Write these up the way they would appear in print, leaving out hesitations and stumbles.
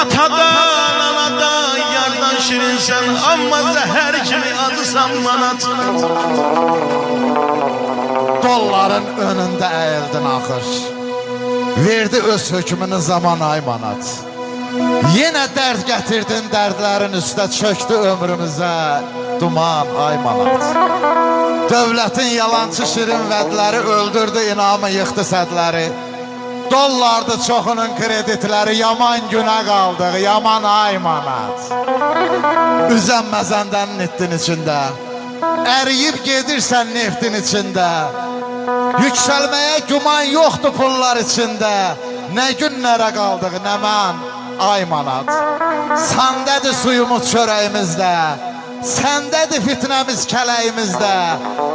Atadan, anadan, yardan şirinsən, amma zəhər kimi acısan manat. Dolların önündə əyildin axır. Verdi öz hökmünü zaman ay manat. Yenə dərd gətirdin dərdlərin üstə, çöktü ömrümüzə duman ay manat. Dövlətin yalancı şirin vədləri öldürdü inamı, yıxdı sədləri. Dollardı çoxunun kreditləri, yaman günə qaldıq, yaman ay manat. Üzənməzəndən nittin içində, əriyib gedirsən neftin içində. Yüksəlməyə güman yoxdur pullar içində. Nə günlərə qaldıq, nə mən ay manat. Səndədir suyumuz çörəyimizdə, səndədir fitnəmiz kələyimizdə.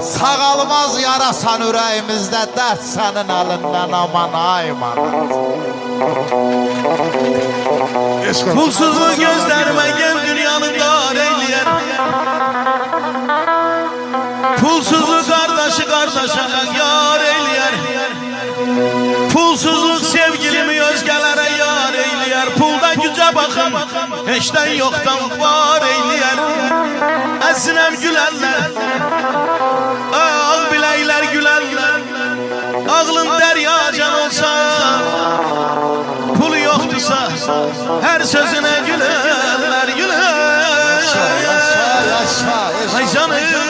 Sağalmaz yarasan ürəyimizdə, dərd sənin əlindən aman ay manat. Pulsuzluq gözlərimə gel dünyanı dar eyləyər. Pulsuzluq qardaşı qardaşa yar eyləyər. Pulsuzluq sevgilimi özgələrə yar eyləyər. Pulda gücə baxın, heçdən yoxdan var eyləyər. Əsinəm gülərlər, ağ biləklər gülərlər. Ağlın dəryacan olsa, pulu yoxdursa, hər sözünə gülərlər, gülərlər. Ay canım.